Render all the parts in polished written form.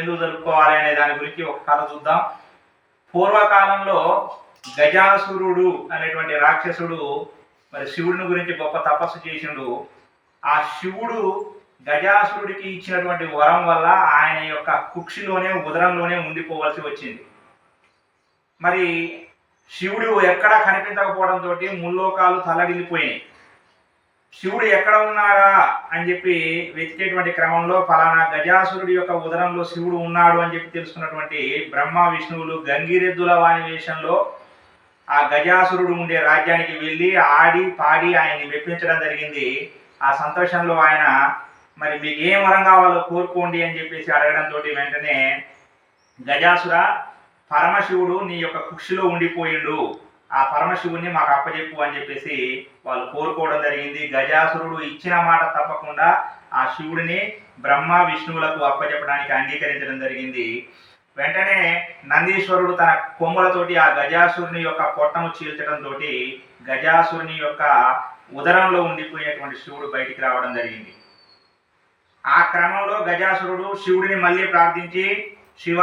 ఎందుకు జరుపుకోవాలి అనే దాని గురించి ఒక కథ చూద్దాం. పూర్వకాలంలో గజాసురుడు అనేటువంటి రాక్షసుడు మరి శివుడిని గురించి గొప్ప తపస్సు చేసిండు. ఆ శివుడు గజాసురుడికి ఇచ్చినటువంటి వరం వల్ల ఆయన యొక్క కుక్షిలోనే ఉదరంలోనే ఉండిపోవలసి వచ్చింది. మరి శివుడు ఎక్కడా కనిపించకపోవడంతో ముల్లోకాలు తల్లడిల్లిపోయినాయి. శివుడు ఎక్కడ ఉన్నాడా అని చెప్పి వెతికేటువంటి క్రమంలో ఫలానా గజాసురుడి యొక్క ఉదరంలో శివుడు ఉన్నాడు అని చెప్పి తెలుసుకున్నటువంటి బ్రహ్మ విష్ణువులు గంగిరెద్దుల వాణి వేషంలో ఆ గజాసురుడు ఉండే రాజ్యానికి వెళ్ళి ఆడి పాడి ఆయన్ని మెప్పించడం జరిగింది. ఆ సంతోషంలో ఆయన మరి మీకు ఏం వరం కావాలో కోరుకోండి అని చెప్పేసి అడగడంతో వెంటనే గజాసుర, పరమశివుడు నీ యొక్క కుక్షిలో ఉండిపోయిండు, ఆ పరమశివుడిని మాకు అప్పచెప్పు అని చెప్పేసి వాళ్ళు కోరుకోవడం జరిగింది. గజాసురుడు ఇచ్చిన మాట తప్పకుండా ఆ శివుడిని బ్రహ్మ విష్ణువులకు అప్పచెప్పడానికి అంగీకరించడం జరిగింది. వెంటనే నందీశ్వరుడు తన కొమ్ములతోటి ఆ గజాసురుని యొక్క పొట్టను చీల్చడంతో గజాసురుని యొక్క ఉదరంలో ఉండిపోయినటువంటి శివుడు బయటికి రావడం జరిగింది. ఆ క్రమంలో గజాసురుడు శివుడిని మళ్ళీ ప్రార్థించి, శివ,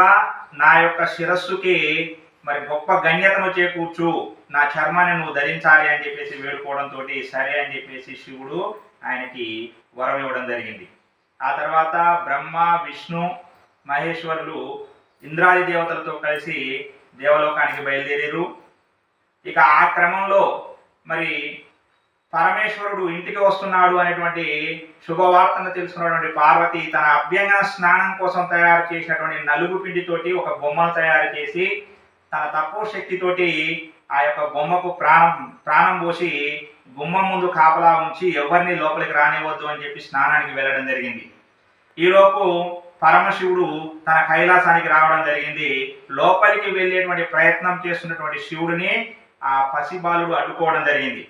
నా యొక్క శిరస్సుకి మరి గొప్ప గణ్యతను చేకూర్చు, నా చర్మాన్ని నువ్వు ధరించాలి అని చెప్పేసి వేడుకోవడంతో సరే అని చెప్పేసి శివుడు ఆయనకి వరం ఇవ్వడం జరిగింది. ఆ తర్వాత బ్రహ్మ, విష్ణు, మహేశ్వరులు ఇంద్రాది దేవతలతో కలిసి దేవలోకానికి బయలుదేరారు. ఇక ఆ క్రమంలో మరి పరమేశ్వరుడు ఇంటికి వస్తున్నాడు అనేటువంటి శుభవార్తను తెలుసుకున్నటువంటి పార్వతి తన అభ్యంగన స్నానం కోసం తయారు చేసినటువంటి నలుగు పిండితోటి ఒక బొమ్మను తయారు చేసి తన తక్కువ శక్తితోటి ఆ యొక్క బొమ్మకు ప్రాణం పోసి గుమ్మం ముందు కాపలా ఉంచి ఎవరిని లోపలికి రానివ్వద్దు అని చెప్పి స్నానానికి వెళ్ళడం జరిగింది. ఈలోపు పరమశివుడు తన కైలాసానికి రావడం జరిగింది. లోపలికి వెళ్ళేటువంటి ప్రయత్నం చేస్తున్నటువంటి శివుడిని ఆ పసిబాలుడు అడ్డుకోవడం జరిగింది.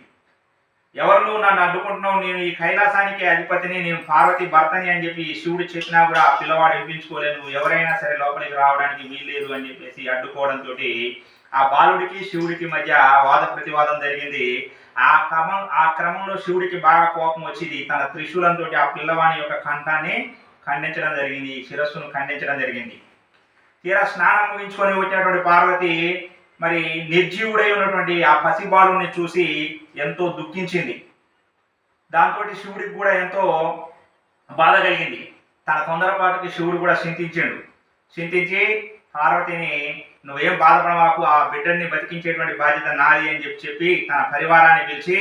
ఎవరు నువ్వు నన్ను అడ్డుకుంటున్నావు, నేను ఈ కైలాసానికి అధిపతిని, నేను పార్వతి భర్తని అని చెప్పి శివుడు చెప్పినా కూడా ఆ పిల్లవాడు వినిపించుకోలేదు. నువ్వు ఎవరైనా సరే లోపలికి రావడానికి వీల్లేదు అని చెప్పేసి అడ్డుకోవడంతో ఆ బాలుడికి శివుడికి మధ్య వాద ప్రతివాదం జరిగింది. ఆ క్రమంలో శివుడికి బాగా కోపం వచ్చింది. తన త్రిశూలంతో ఆ పిల్లవాని యొక్క కంఠాన్ని ఖండించడం జరిగింది, శిరస్సును ఖండించడం జరిగింది. తీరా స్నానం ముగించుకొని వచ్చినటువంటి పార్వతి మరి నిర్జీవుడై ఉన్నటువంటి ఆ పసిబాలుని చూసి ఎంతో దుఃఖించింది. దాంతో శివుడికి కూడా ఎంతో బాధ కలిగింది. తన తొందరపాటుకి శివుడు కూడా చింతించి పార్వతిని, నువ్వేం బాధపడమాకు, ఆ బిడ్డని బతికించేటువంటి బాధ్యత నాది అని చెప్పి తన పరివారాన్ని పిలిచి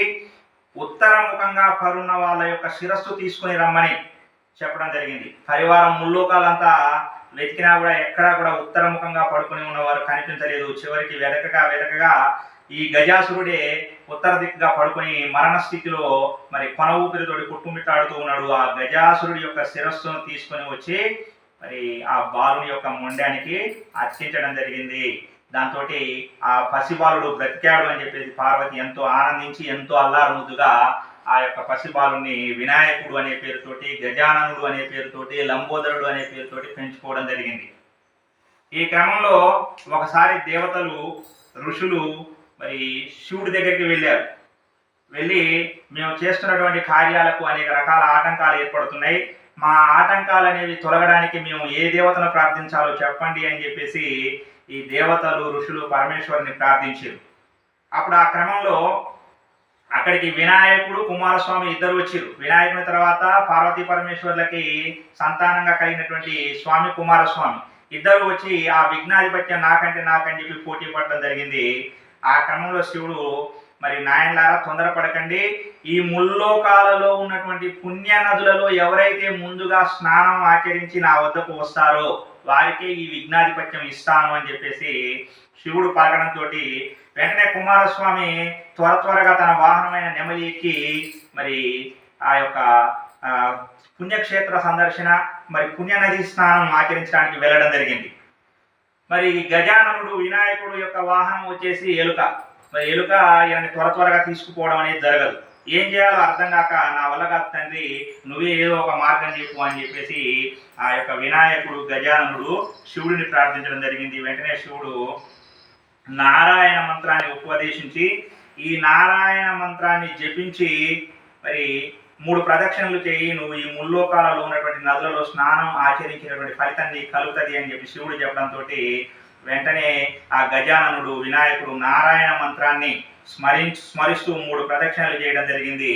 ఉత్తరముఖంగా పరున్న వాళ్ళ యొక్క శిరస్సు తీసుకుని రమ్మని చెప్పడం జరిగింది. పరివారం ముల్లోకాలంతా వెతికినా కూడా ఎక్కడా కూడా ఉత్తరముఖంగా పడుకుని ఉన్నవారు కనిపించలేదు. చివరికి వెతకగా ఈ గజాసురుడే ఉత్తర దిక్కుగా పడుకొని మరణ స్థితిలో మరి కొన ఊపిరితోటి కుట్టుమిట్టాడుతూ ఉన్నాడు. ఆ గజాసురుడి యొక్క శిరస్సును తీసుకొని వచ్చి మరి ఆ బాలుని యొక్క మొండానికి అర్చించడం జరిగింది. దాంతో ఆ పసిబాలుడు బ్రతికాడు అని చెప్పేసి పార్వతి ఎంతో ఆనందించి ఎంతో అల్లారుముద్దుగా ఆ యొక్క పసిబాలుని వినాయకుడు అనే పేరుతోటి, గజాననుడు అనే పేరుతోటి, లంబోదరుడు అనే పేరుతోటి పెంచుకోవడం జరిగింది. ఈ క్రమంలో ఒకసారి దేవతలు, ఋషులు మరి శివుడి దగ్గరికి వెళ్ళి మేము చేస్తున్నటువంటి కార్యాలకు అనేక రకాల ఆటంకాలు ఏర్పడుతున్నాయి, మా ఆటంకాలు అనేవి తొలగడానికి మేము ఏ దేవతను ప్రార్థించాలో చెప్పండి అని చెప్పేసి ఈ దేవతలు, ఋషులు పరమేశ్వరుని ప్రార్థించారు. అప్పుడు ఆ క్రమంలో అక్కడికి వినాయకుడు, కుమారస్వామి ఇద్దరు వచ్చారు. వినాయకుని తర్వాత పార్వతీ పరమేశ్వర్లకి సంతానంగా కలిగినటువంటి స్వామి కుమారస్వామి ఇద్దరు వచ్చి ఆ విఘ్నాధిపత్యం నాకని చెప్పి పోటీ పడడం జరిగింది. ఆ క్రమంలో శివుడు మరి నాయనలారా తొందరపడకండి, ఈ ముల్లోకాలలో ఉన్నటువంటి పుణ్య నదులలో ఎవరైతే ముందుగా స్నానం ఆచరించి నా వద్దకు వస్తారో వారికే ఈ విఘ్నాధిపత్యం ఇస్తాను అని చెప్పేసి శివుడు పలకడంతో వెంటనే కుమారస్వామి త్వరగా తన వాహనమైన నెమలి ఎక్కి మరి ఆ యొక్క పుణ్యక్షేత్ర సందర్శన మరి పుణ్యనది స్నానం ఆచరించడానికి వెళ్ళడం జరిగింది. మరి గజాననుడు వినాయకుడు యొక్క వాహనం వచ్చేసి ఎలుక. మరి ఎలుక ఈయనని త్వరగా తీసుకుపోవడం అనేది జరగదు. ఏం చేయాలో అర్థం కాక, నా వల్ల కాదు తండ్రి, నువ్వే ఏదో ఒక మార్గం చెప్పు అని చెప్పేసి ఆ యొక్క వినాయకుడు గజాననుడు శివుడిని ప్రార్థించడం జరిగింది. వెంటనే శివుడు నారాయణ మంత్రాన్ని ఉపదేశించి ఈ నారాయణ మంత్రాన్ని జపించి మరి 3 ప్రదక్షిణలు చేయి, నువ్వు ఈ ముల్లోకాలలో ఉన్నటువంటి నదులలో స్నానం ఆచరించినటువంటి ఫలితం నీకు కలుగుతుంది అని చెప్పి శివుడు చెప్పడంతో వెంటనే ఆ గజాననుడు వినాయకుడు నారాయణ మంత్రాన్ని స్మరిస్తూ 3 ప్రదక్షిణలు చేయడం జరిగింది.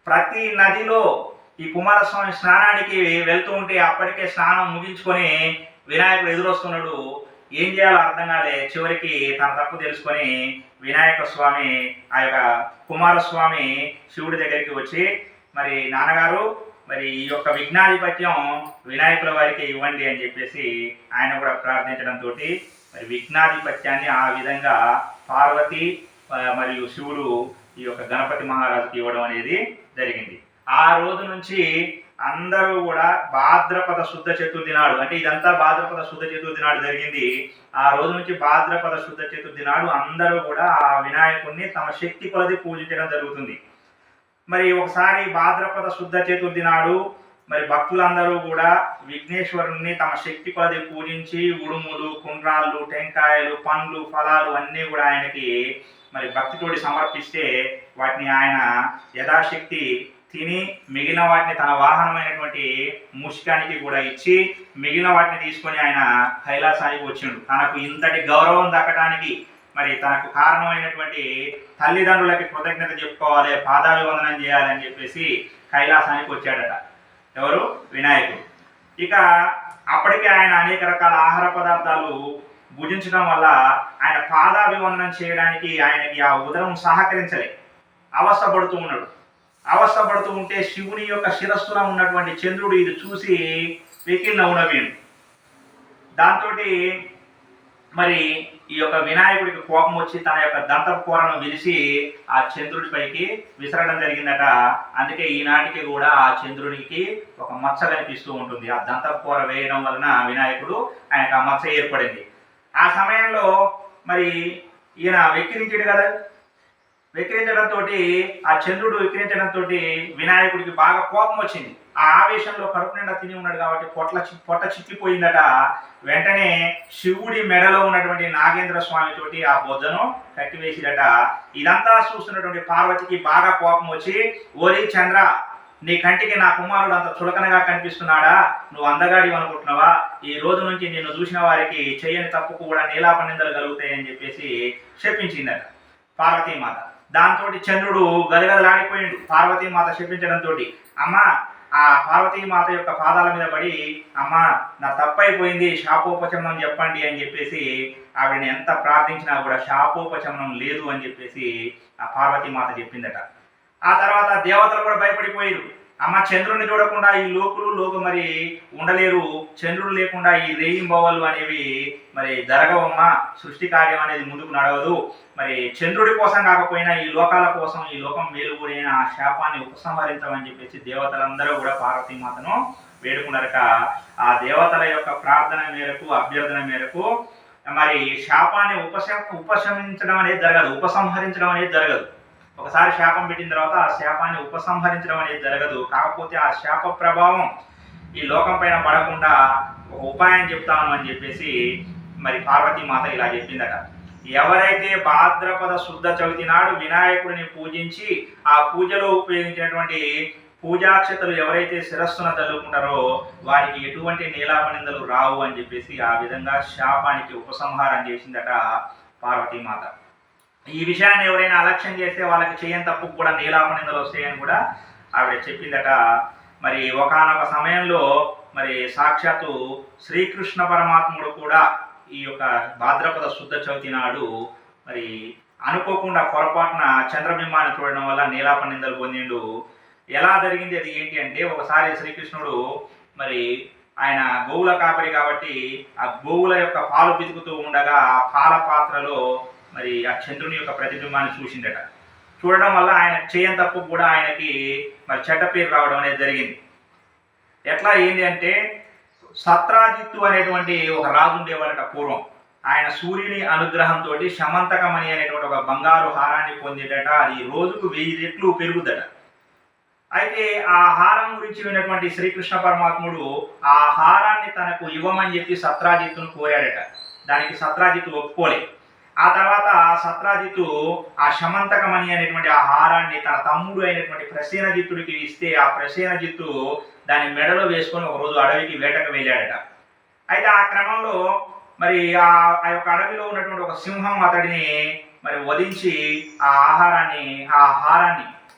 ప్రతి నదిలో ఈ కుమారస్వామి స్నానానికి వెళ్తూ ఉంటే అప్పటికే స్నానం ముగించుకొని వినాయకుడు ఎదురొస్తున్నాడు. ఏం చేయాలో అర్థం కాలే. చివరికి తన తప్పు తెలుసుకొని వినాయక స్వామి ఆ యొక్క కుమారస్వామి శివుడి దగ్గరికి వచ్చి, మరి నాన్నగారు మరి ఈ యొక్క విఘ్నాధిపత్యం వినాయకుల వారికి ఇవ్వండి అని చెప్పేసి ఆయన కూడా ప్రార్థించడంతో మరి విఘ్నాధిపత్యాన్ని ఆ విధంగా పార్వతి మరియు శివుడు ఈ యొక్క గణపతి మహారాజుకి ఇవ్వడం అనేది జరిగింది. ఆ రోజు నుంచి అందరూ కూడా భాద్రపద శుద్ధ చతుర్థి నాడు, అంటే ఇదంతా భాద్రపద శుద్ధ చతుర్థి నాడు జరిగింది. ఆ రోజు నుంచి భాద్రపద శుద్ధ చతుర్థి నాడు అందరూ కూడా ఆ వినాయకుడిని తమ శక్తి కొలది పూజించడం జరుగుతుంది. మరి ఒకసారి భాద్రపద శుద్ధ చతుర్థి నాడు మరి భక్తులందరూ కూడా విఘ్నేశ్వరుణ్ణి తమ శక్తి కొలది పూజించి ఉడుములు, కుండ్రాళ్ళు, టెంకాయలు, పండ్లు, ఫలాలు అన్నీ కూడా ఆయనకి మరి భక్తితోటి సమర్పిస్తే వాటిని ఆయన యథాశక్తి తిని మిగిలిన వాటిని తన వాహనమైనటువంటి మూషికానికి కూడా ఇచ్చి మిగిలిన వాటిని తీసుకొని ఆయన కైలాసానికి వచ్చిండు. తనకు ఇంతటి గౌరవం దక్కడానికి మరి తనకు కారణమైనటువంటి తల్లిదండ్రులకి కృతజ్ఞత చెప్పుకోవాలి, పాదాభివందనం చేయాలని చెప్పేసి కైలాసానికి వచ్చాడట. ఎవరు? వినాయకుడు. ఇక అప్పటికే ఆయన అనేక రకాల ఆహార పదార్థాలు భుజించడం వల్ల ఆయన పాదాభివందనం చేయడానికి ఆయనకి ఆ ఉదరం సహకరించలే, అవస్థపడుతూ ఉన్నాడు. అవస్థపడుతూ ఉంటే శివుని యొక్క శిరస్సులో ఉన్నటువంటి చంద్రుడు ఇది చూసి వెక్కి నవ్వునవ్వాడు. దాంతో మరి ఈ యొక్క వినాయకుడికి కోపం వచ్చి తన యొక్క దంతకూరను విరిసి ఆ చంద్రుడి పైకి విసరడం జరిగిందట. అందుకే ఈనాటికి కూడా ఆ చంద్రుడికి ఒక మచ్చ కనిపిస్తూ ఉంటుంది. ఆ దంతకూర వేయడం వలన వినాయకుడు ఆయనకు ఆ మచ్చ ఏర్పడింది. ఆ సమయంలో మరి ఈయన వెక్కిరించాడు కదా, వెక్కిరించడంతో ఆ చంద్రుడు వెక్కిరించడంతో వినాయకుడికి బాగా కోపం వచ్చింది. ఆ ఆవేశంలో కడుపు నిండా తిని ఉన్నాడు కాబట్టి పొట్ట చిక్కిపోయిందట. వెంటనే శివుడి మెడలో ఉన్నటువంటి నాగేంద్ర స్వామి తోటి ఆ బొజ్జను కట్టివేసిదట. ఇదంతా చూస్తున్నటువంటి పార్వతికి బాగా కోపం వచ్చి, ఓరి చంద్ర, నీ కంటికి నా కుమారుడు అంత చులకనగా కనిపిస్తున్నాడా? నువ్వు అందగాడి అనుకుంటున్నావా? ఈ రోజు నుంచి నిన్ను చూసిన వారికి చేయని తప్పుకు కూడా నీలాపనిందలు కలుగుతాయని చెప్పేసి శపించిందట పార్వతీమాత. దాంతో చంద్రుడు గదగదలాడిపోయిండు పార్వతీమాత శపించడంతో. అమ్మ, ఆ పార్వతీమాత యొక్క పాదాల మీద పడి, అమ్మ నా తప్పైపోయింది, శాపోపశమనం చెప్పండి అని చెప్పేసి ఆవిడని ఎంత ప్రార్థించినా కూడా శాపోపశమనం లేదు అని చెప్పేసి ఆ పార్వతీమాత చెప్పిందట. ఆ తర్వాత దేవతలు కూడా భయపడిపోయారు. అమ్మ, చంద్రుడిని చూడకుండా ఈ లోకులు మరి ఉండలేరు, చంద్రుడు లేకుండా ఈ రేయింబవళ్ళు అనేవి మరి జరగవమ్మ, సృష్టి కార్యం అనేది ముందుకు నడవదు. మరి చంద్రుడి కోసం కాకపోయినా ఈ లోకాల కోసం, ఈ లోకం మేలుకూడిన ఆ శాపాన్ని ఉపసంహరించమని చెప్పేసి దేవతలందరూ కూడా పార్వతీమాతను వేడుకున్నారట. ఆ దేవతల యొక్క ప్రార్థన మేరకు, అభ్యర్థన మేరకు మరి శాపాన్ని ఉపశమించడం అనేది జరగదు, ఉపసంహరించడం అనేది జరగదు. ఒకసారి శాపం పెట్టిన తర్వాత ఆ శాపాన్ని ఉపసంహరించడం అనేది జరగదు. కాకపోతే ఆ శాప ప్రభావం ఈ లోకం పైన పడకుండా ఒక ఉపాయం చెప్తాను అని చెప్పేసి మరి పార్వతీమాత ఇలా చెప్పిందట. ఎవరైతే భాద్రపద శుద్ధ చవితి నాడు వినాయకుడిని పూజించి ఆ పూజలో ఉపయోగించినటువంటి పూజాక్షతలు ఎవరైతే శిరస్సున చల్లుకుంటారో వారికి ఎటువంటి నీలాపనిందలు రావు అని చెప్పేసి ఆ విధంగా శాపానికి ఉపసంహారం చేసిందట పార్వతీమాత. ఈ విషయాన్ని ఎవరైనా అలక్ష్యం చేస్తే వాళ్ళకి చేయని తప్పు కూడా నీలాపనిందలు వస్తాయని కూడా ఆవిడ చెప్పిందట. మరి ఒకానొక సమయంలో మరి సాక్షాత్తు శ్రీకృష్ణ పరమాత్ముడు కూడా ఈ యొక్క భాద్రపద శుద్ధ చవితి నాడు మరి అనుకోకుండా పొరపాటున చంద్రబింబాన్ని చూడడం వల్ల నీలాపనిందలు పొందిండు. ఎలా జరిగింది అది ఏంటి అంటే, ఒకసారి శ్రీకృష్ణుడు మరి ఆయన గోవుల కాపరి కాబట్టి ఆ గోవుల యొక్క పాలు పితుకుతూ ఉండగా ఆ పాల పాత్రలో మరి ఆ చంద్రుని యొక్క ప్రతిబింబాన్ని చూసిండట. చూడడం వల్ల ఆయన చేయని తప్పు కూడా ఆయనకి మరి చెడ్డ పేరు రావడం అనేది జరిగింది. ఎట్లా ఏంటి అంటే, సత్రాజిత్తు అనేటువంటి ఒక రాజు ఉండేవాడట పూర్వం. ఆయన సూర్యుని అనుగ్రహంతో శమంతకమణి అనేటువంటి ఒక బంగారు హారాన్ని పొందేటట. అది రోజుకు 1000 రెట్లు పెరుగుదట. అయితే ఆ హారం గురించి విన్నటువంటి శ్రీకృష్ణ పరమాత్ముడు ఆ హారాన్ని తనకు ఇవ్వమని చెప్పి సత్రాజిత్తును కోరాడట. దానికి సత్రాజిత్తు ఒప్పుకోలే. ఆ తర్వాత సత్రాజిత్తు ఆ శమంతకమణి అనేటువంటి ఆ హారాన్ని తన తమ్ముడు అయినటువంటి ప్రసేనజిత్తుడికి ఇస్తే ఆ ప్రసేనజిత్తు దాని మెడలో వేసుకొని ఒకరోజు అడవికి వేటకు వెళ్ళాడట. అయితే ఆ క్రమంలో మరి ఆ యొక్క అడవిలో ఉన్నటువంటి ఒక సింహం అతడిని మరి వధించి ఆ హారాన్ని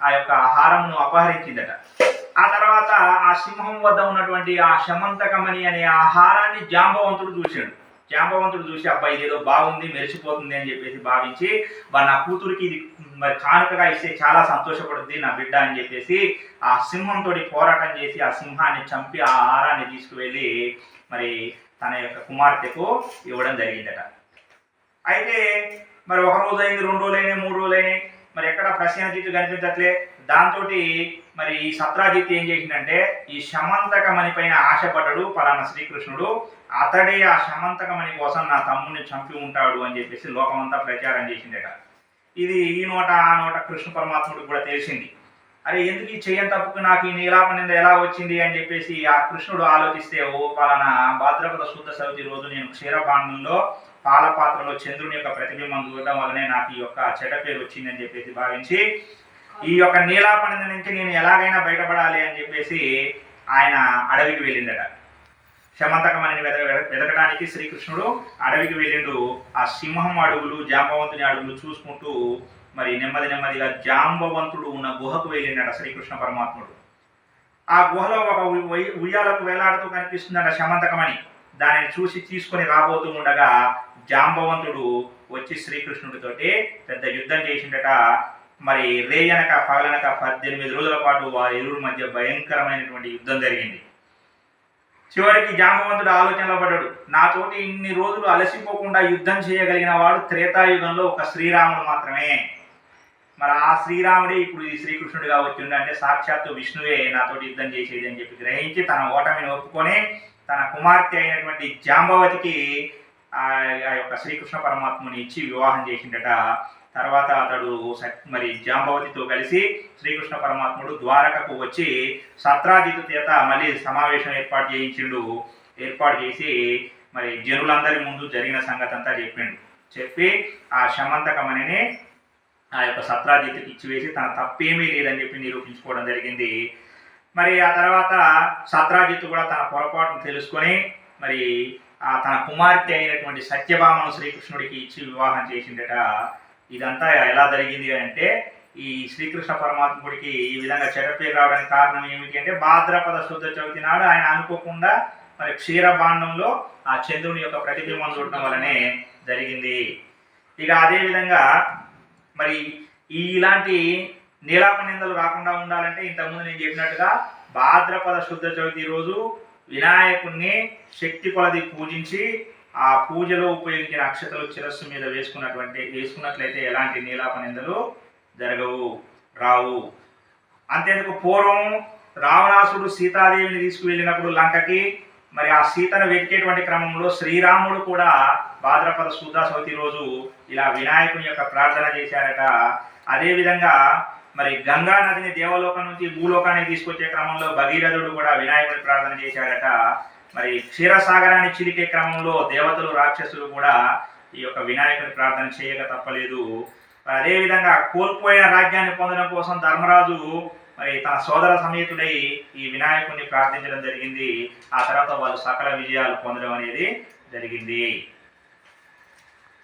ఆ యొక్క హారమును అపహరించిందట. ఆ తర్వాత ఆ సింహం వద్ద ఉన్నటువంటి ఆ శమంతకమణి అనే ఆ హారాన్ని జాంబవంతుడు చూశాడు. జాంబవంతుడు చూసి అబ్బాయి ఇదేదో బాగుంది, మెరిసిపోతుంది అని చెప్పేసి భావించి నా కూతురికి ఇది మరి కానుకగా ఇస్తే చాలా సంతోషపడుద్ది నా బిడ్డ అని చెప్పేసి ఆ సింహంతో పోరాటం చేసి ఆ సింహాన్ని చంపి ఆ హారాన్ని తీసుకువెళ్ళి మరి తన యొక్క కుమార్తెకు ఇవ్వడం జరిగిందట. అయితే మరి ఒక రోజు అయింది, 2 రోజులైనాయి, 3 రోజులైనాయి, మరి ఎక్కడ ప్రసేనజిత్తు కనిపించట్లే. దాంతో మరి ఈ సత్రాజిత్తు ఏం చేసిందంటే ఈ శమంతకమణి పైన ఆశపడ్డాడు పలానా శ్రీకృష్ణుడు, అతడే ఆ శమంతకమణి కోసం నా తమ్ముడిని చంపి ఉంటాడు అని చెప్పేసి లోకమంతా ప్రచారం చేసిందట. ఇది ఈ నోట ఆ నోట కృష్ణ పరమాత్ముడికి కూడా తెలిసింది. అరే ఎందుకు ఈ చెయ్యని తప్పుకు నాకు ఈ నీలాపనింద ఎలా వచ్చింది అని చెప్పేసి ఆ కృష్ణుడు ఆలోచిస్తే, పలానా భాద్రపద శుద్ధ చవితి రోజు నేను క్షీరపాండంలో పాల పాత్రలో చంద్రుని యొక్క ప్రతిబింబం చూడడం వల్లనే నాకు ఈ యొక్క చెడ్డ పేరు వచ్చిందని చెప్పేసి భావించి ఈ యొక్క నీలాపనింద నుంచి నేను ఎలాగైనా బయటపడాలి అని చెప్పేసి ఆయన అడవికి వెళ్ళిందట. శమంతకమణిని వెతకడానికి శ్రీకృష్ణుడు అడవికి వెళ్ళిండు. ఆ సింహం అడుగులు జాంబవంతుని అడుగులు చూసుకుంటూ మరి నెమ్మదిగా జాంబవంతుడు ఉన్న గుహకు వెళ్ళిండట శ్రీకృష్ణ పరమాత్ముడు. ఆ గుహలో ఒక ఉయ్యాలకు వేలాడుతూ కనిపిస్తుందట శమంతకమణి. దానిని చూసి తీసుకొని రాబోతూ ఉండగా జాంబవంతుడు వచ్చి శ్రీకృష్ణుడితోటి పెద్ద యుద్ధం చేసిండట. మరి రేయనక పగలనక 18 రోజుల పాటు వారి ఇరువురి మధ్య భయంకరమైనటువంటి యుద్ధం జరిగింది. చివరికి జాంబవంతుడు ఆలోచనలో పడ్డాడు, నాతోటి ఇన్ని రోజులు అలసిపోకుండా యుద్ధం చేయగలిగిన వాడు త్రేతాయుగంలో ఒక శ్రీరాముడు మాత్రమే. మరి ఆ శ్రీరాముడే ఇప్పుడు ఈ శ్రీకృష్ణుడిగా వచ్చిండు అంటే సాక్షాత్తు విష్ణువే నాతోటి యుద్ధం చేసేది అని చెప్పి గ్రహించి తన ఓటమిని ఒప్పుకొని తన కుమార్తె అయినటువంటి జాంబవతికి ఆ యొక్క శ్రీకృష్ణ పరమాత్మని ఇచ్చి వివాహం చేసిండట. తర్వాత అతడు మరి జాంబవతితో కలిసి శ్రీకృష్ణ పరమాత్ముడు ద్వారకకు వచ్చి సత్రాజిత్తు చేత మళ్ళీ సమావేశం ఏర్పాటు చేసి మరి జనులందరి ముందు జరిగిన సంగతి అంతా చెప్పి ఆ శమంతకమణిని ఆ యొక్క సత్రాజిత్తుకి ఇచ్చివేసి తన తప్పేమీ లేదని చెప్పి నిరూపించుకోవడం జరిగింది. మరి ఆ తర్వాత సత్రాజిత్తు కూడా తన పొరపాటును తెలుసుకొని మరి తన కుమార్తె అయినటువంటి సత్యభామను శ్రీకృష్ణుడికి ఇచ్చి వివాహం చేసిండట. ఇదంతా ఎలా జరిగింది అంటే ఈ శ్రీకృష్ణ పరమాత్ముడికి ఈ విధంగా చెడ్డ పేరు రావడానికి కారణం ఏమిటి అంటే భాద్రపద శుద్ధ చవితి నాడు ఆయన అనుకోకుండా మరి క్షీరభాండంలో ఆ చంద్రుని యొక్క ప్రతిబింబం చూడటం వల్లనే జరిగింది. ఇక అదేవిధంగా మరి ఇలాంటి నీలాప నిందలు రాకుండా ఉండాలంటే ఇంతకుముందు నేను చెప్పినట్టుగా భాద్రపద శుద్ధ చవితి రోజు వినాయకుడిని శక్తి కొలది పూజించి ఆ పూజలో ఉపయోగించిన అక్షతలు శిరస్సు మీద వేసుకున్నట్లయితే ఎలాంటి నీలాప నిందలు రావు. అంతేందుకు పూర్వం రావణాసుడు సీతాదేవిని తీసుకువెళ్ళినప్పుడు లంకకి మరి ఆ సీతను వెతికేటువంటి క్రమంలో శ్రీరాముడు కూడా భాద్రపద శుద్ధ చవితి రోజు ఇలా వినాయకుని యొక్క ప్రార్థన చేశారట. అదేవిధంగా మరి గంగా నదిని దేవలోకం నుంచి భూలోకానికి తీసుకొచ్చే క్రమంలో భగీరథుడు కూడా వినాయకుని ప్రార్థన చేశాడట. మరి క్షీరసాగరాన్ని చిలికే క్రమంలో దేవతలు రాక్షసులు కూడా ఈ యొక్క వినాయకుని ప్రార్థన చేయక తప్పలేదు. అదేవిధంగా కోల్పోయిన రాజ్యాన్ని పొందడం కోసం ధర్మరాజు మరి తన సోదర సమేతుడై ఈ వినాయకుడిని ప్రార్థించడం జరిగింది. ఆ తర్వాత వాళ్ళు సకల విజయాలు పొందడం అనేది జరిగింది.